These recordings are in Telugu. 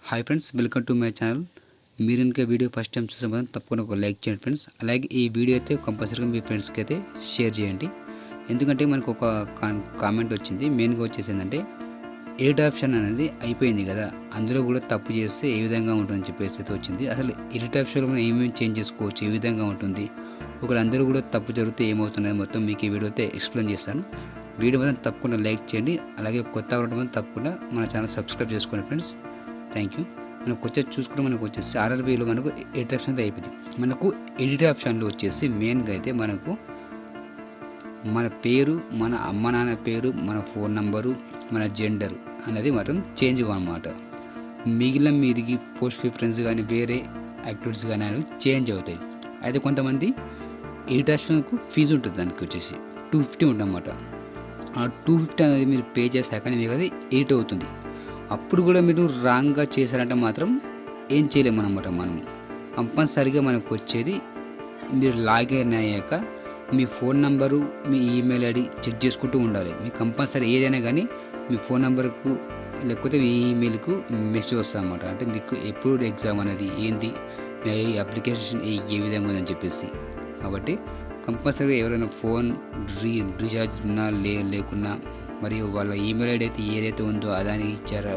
Hi friends, welcome to my channel. మీరు ఇంకా వీడియో ఫస్ట్ టైం చూసే మాత్రం తప్పకుండా ఒక లైక్ చేయండి ఫ్రెండ్స్. అలాగే ఈ వీడియో అయితే కంపల్సరీగా మీ ఫ్రెండ్స్కి అయితే షేర్ చేయండి. ఎందుకంటే మనకు ఒక కామెంట్ వచ్చింది. మెయిన్గా వచ్చేసి ఏంటంటే ఎడిట్ ఆప్షన్ అనేది అయిపోయింది కదా, అందులో కూడా తప్పు చేస్తే ఏ విధంగా ఉంటుందని చెప్పేసి అయితే వచ్చింది. అసలు ఎడిట్ ఆప్షన్లో మనం ఏమేమి చేంజ్ చేసుకోవచ్చు, ఏ విధంగా ఉంటుంది, ఒకవేళ అందరూ కూడా తప్పు జరిగితే ఏమవుతున్నది మొత్తం మీకు ఈ వీడియో అయితే ఎక్స్ప్లెయిన్ చేస్తాను. వీడియో మాత్రం తప్పకుండా లైక్ చేయండి. అలాగే కొత్త ఉండడం తప్పకుండా మన ఛానల్ సబ్స్క్రైబ్ చేసుకోండి ఫ్రెండ్స్. Thank you. మనకు వచ్చేసి చూసుకుంటే మనకు వచ్చేసి RRBలో మనకు ఎడిట్ ఆప్షన్ అయితే అయిపోయింది. మనకు ఎడిట్ ఆప్షన్లో వచ్చేసి మెయిన్గా అయితే మనకు మన పేరు, మన అమ్మ నాన్న పేరు, మన ఫోన్ నంబరు, మన జెండరు అనేది మాత్రం చేంజ్ అన్నమాట. మిగిలిన మీదికి పోస్ట్ ప్రిఫరెన్స్ కానీ వేరే యాక్టివిటీస్ కానీ అనేవి చేంజ్ అవుతాయి. అయితే కొంతమంది ఎడిట్ ఆప్షన్కు ఫీజు ఉంటుంది, దానికి వచ్చేసి 250 ఉందన్నమాట. ఆ 250 అనేది మీరు పే చేశాక మీకు అది ఎడిట్ అవుతుంది. అప్పుడు కూడా మీరు రాంగ్గా చేశారంటే మాత్రం ఏం చేయలేము అన్నమాట. మనం కంపల్సరీగా మనకు వచ్చేది మీరు లాగిన్ అయ్యాక మీ ఫోన్ నెంబరు, మీ ఈమెయిల్ ఐడి చెక్ చేసుకుంటూ ఉండాలి. మీకు కంపల్సరీ ఏదైనా కానీ మీ ఫోన్ నెంబర్కు లేకపోతే మీ ఈమెయిల్కు మెసేజ్ వస్తుంది అన్నమాట. అంటే మీకు ఎప్పుడు ఎగ్జామ్ అనేది ఏంది, అప్లికేషన్ ఏ విధంగా ఉందని చెప్పేసి. కాబట్టి కంపల్సరీగా ఎవరైనా ఫోన్ రీఛార్జ్ ఉన్నా లేకున్నా, మరియు వాళ్ళ ఈమెయిల్ ఐడి అయితే ఏదైతే ఉందో అదానికి ఇచ్చారా,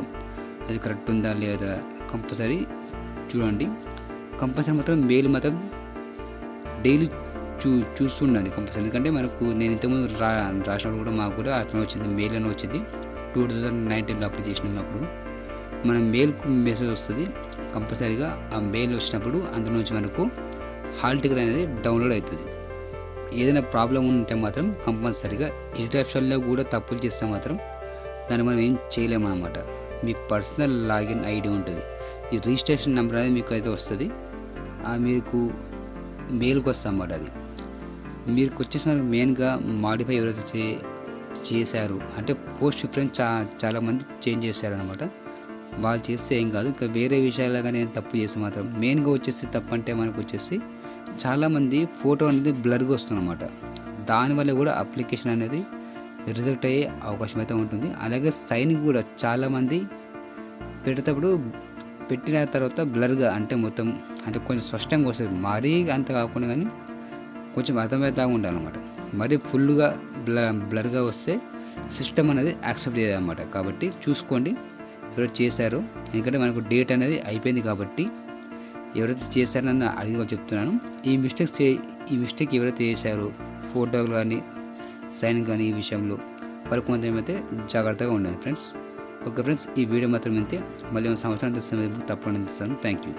అది కరెక్ట్ ఉందా లేదా కంపల్సరీ చూడండి. కంపల్సరీ మాత్రం మెయిల్ మాత్రం డైలీ చూస్తుండండి కంపల్సరీ. ఎందుకంటే మనకు నేను ఇంతకుముందు రాసినప్పుడు కూడా మాకు కూడా అట్లా వచ్చింది, మెయిల్ అని వచ్చింది. 2019లో అప్లికేషన్ ఉన్నప్పుడు మన మెయిల్కు మెసేజ్ వస్తుంది. కంపల్సరీగా ఆ మెయిల్ వచ్చినప్పుడు అందులో నుంచి మనకు హాల్ టికెట్ అనేది డౌన్లోడ్ అవుతుంది. ఏదైనా ప్రాబ్లం ఉంటే మాత్రం కంపల్సరీగా ఎడిట్ ఆప్షన్లో కూడా తప్పులు చేస్తే మాత్రం దాన్ని మనం ఏం చేయలేము అన్నమాట. మీ పర్సనల్ లాగిన్ ఐడి ఉంటుంది, ఈ రిజిస్ట్రేషన్ నెంబర్ అనేది మీకు అయితే వస్తుంది. మీకు మెయిల్కి వస్తుంది అన్నమాట. అది మీకు వచ్చేసిన మెయిన్గా మాడిఫై ఎవరైతే చేశారు అంటే పోస్ట్ ప్రిఫరెన్స్ చాలామంది చేంజ్ చేశారనమాట. వాళ్ళు చేస్తే ఏం కాదు. ఇంకా వేరే విషయాల్లో కానీ తప్పు చేస్తే మాత్రం మెయిన్గా వచ్చేసి తప్పు అంటే మనకు వచ్చేసి చాలామంది ఫోటో అనేది బ్లర్గా వస్తుందన్నమాట. దానివల్ల కూడా అప్లికేషన్ అనేది రిజెక్ట్ అయ్యే అవకాశం అయితే ఉంటుంది. అలాగే సైన్ కూడా చాలామంది పెట్టేటప్పుడు పెట్టిన తర్వాత బ్లర్గా అంటే మొత్తం అంటే కొంచెం స్పష్టంగా వస్తుంది. మరీ అంత కాకుండా కానీ కొంచెం అర్థమవుతాగా ఉండాలన్నమాట. మరీ ఫుల్గా బ్లర్గా వస్తే సిస్టమ్ అనేది యాక్సెప్ట్ చేయదన్నమాట. కాబట్టి చూసుకోండి ఎవరైతే చేశారో. ఎందుకంటే మనకు డేట్ అనేది అయిపోయింది కాబట్టి ఎవరైతే చేశారని అడిగి చెప్తున్నాను. ఈ మిస్టేక్ ఎవరైతే చేశారో ఫోటోలు కానీ సైన్ కానీ ఈ విషయంలో వాళ్ళు కొంతమంది జాగ్రత్తగా ఉండాలి ఫ్రెండ్స్. ఓకే ఫ్రెండ్స్, ఈ వీడియో మాత్రం ఇంతే. మళ్ళీ సంవత్సరం తప్పకుండా ఇస్తాను. Thank you.